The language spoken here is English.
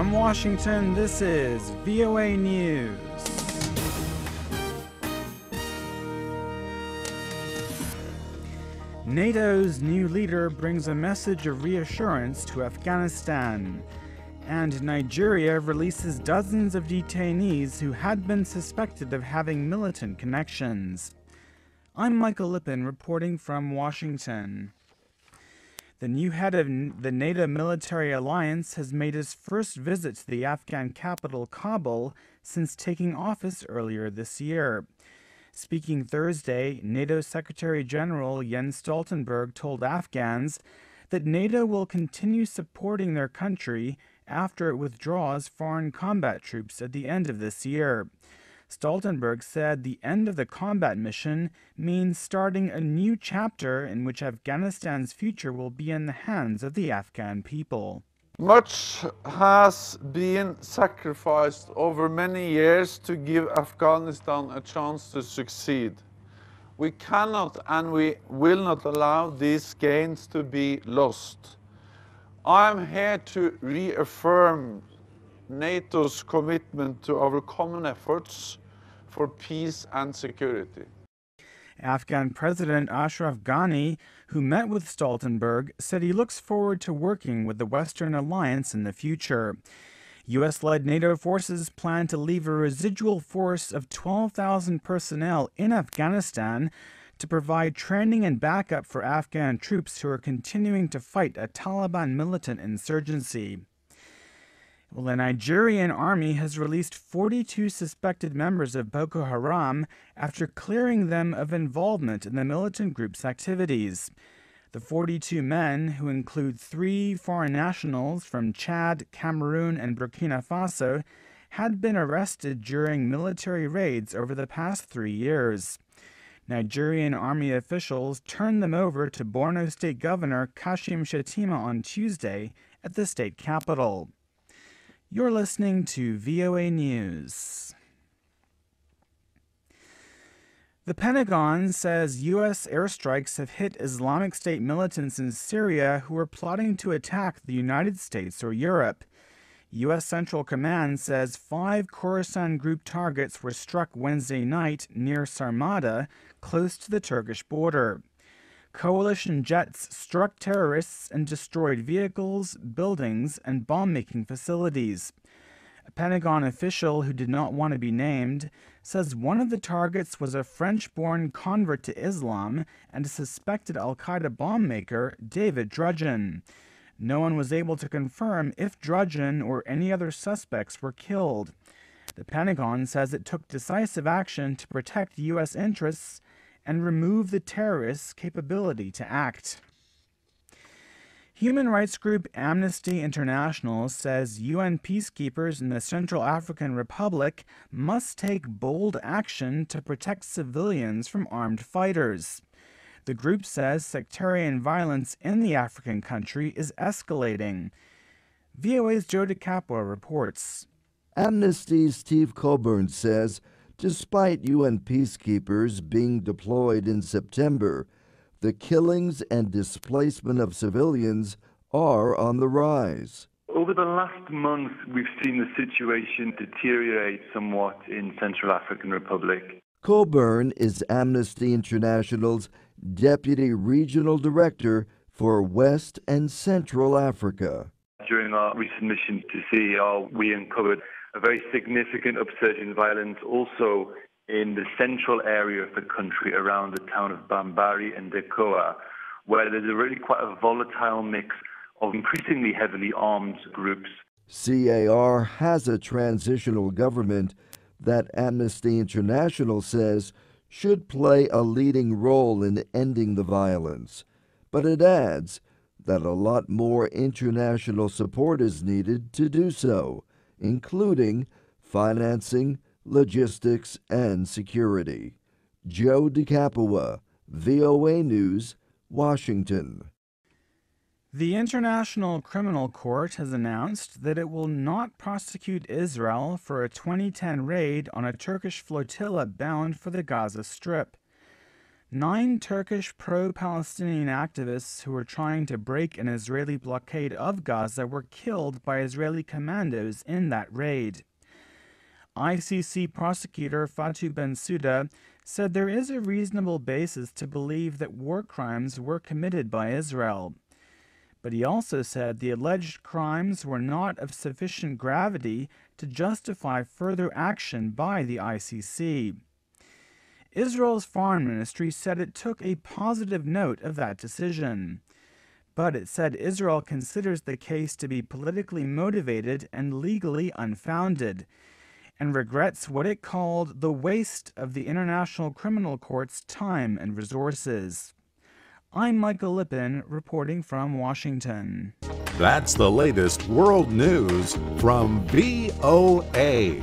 From Washington, this is VOA News. NATO's new leader brings a message of reassurance to Afghanistan. And Nigeria releases dozens of detainees who had been suspected of having militant connections. I'm Michael Lipin reporting from Washington. The new head of the NATO military alliance has made his first visit to the Afghan capital, Kabul, since taking office earlier this year. Speaking Thursday, NATO Secretary-General Jens Stoltenberg told Afghans that NATO will continue supporting their country after it withdraws foreign combat troops at the end of this year. Stoltenberg said the end of the combat mission means starting a new chapter in which Afghanistan's future will be in the hands of the Afghan people. Much has been sacrificed over many years to give Afghanistan a chance to succeed. We cannot and we will not allow these gains to be lost. I am here to reaffirm NATO's commitment to our common efforts for peace and security. Afghan President Ashraf Ghani, who met with Stoltenberg, said he looks forward to working with the Western alliance in the future. U.S.-led NATO forces plan to leave a residual force of 12,000 personnel in Afghanistan to provide training and backup for Afghan troops who are continuing to fight a Taliban militant insurgency. Well, the Nigerian army has released 42 suspected members of Boko Haram after clearing them of involvement in the militant group's activities. The 42 men, who include 3 foreign nationals from Chad, Cameroon, and Burkina Faso, had been arrested during military raids over the past 3 years. Nigerian army officials turned them over to Borno State Governor Kashim Shettima on Tuesday at the state capital. You're listening to VOA News. The Pentagon says U.S. airstrikes have hit Islamic State militants in Syria who are plotting to attack the United States or Europe. U.S. Central Command says 5 Khorasan Group targets were struck Wednesday night near Sarmada, close to the Turkish border. Coalition jets struck terrorists and destroyed vehicles, buildings, and bomb-making facilities. A Pentagon official who did not want to be named says one of the targets was a French-born convert to Islam and a suspected al-Qaeda bomb maker, David Drudgen. No one was able to confirm if Drudgen or any other suspects were killed. The Pentagon says it took decisive action to protect U.S. interests and remove the terrorists' capability to act. Human rights group Amnesty International says UN peacekeepers in the Central African Republic must take bold action to protect civilians from armed fighters. The group says sectarian violence in the African country is escalating. VOA's Joe DiCapua reports. Amnesty's Steve Coburn says despite UN peacekeepers being deployed in September, the killings and displacement of civilians are on the rise. Over the last month, we've seen the situation deteriorate somewhat in Central African Republic. Coburn is Amnesty International's Deputy Regional Director for West and Central Africa. During our recent mission to CER, we uncovered a very significant upsurge in violence also in the central area of the country around the town of Bambari and Dekoa, where there's a really quite a volatile mix of increasingly heavily armed groups. CAR has a transitional government that Amnesty International says should play a leading role in ending the violence. But it adds that a lot more international support is needed to do so, including financing, logistics, and security. Joe DiCapua, VOA News, Washington. The International Criminal Court has announced that it will not prosecute Israel for a 2010 raid on a Turkish flotilla bound for the Gaza Strip. 9 Turkish pro-Palestinian activists who were trying to break an Israeli blockade of Gaza were killed by Israeli commandos in that raid. ICC prosecutor Fatou Bensouda said there is a reasonable basis to believe that war crimes were committed by Israel. But he also said the alleged crimes were not of sufficient gravity to justify further action by the ICC. Israel's foreign ministry said it took a positive note of that decision. But it said Israel considers the case to be politically motivated and legally unfounded, and regrets what it called the waste of the International Criminal Court's time and resources. I'm Michael Lipin, reporting from Washington. That's the latest world news from VOA.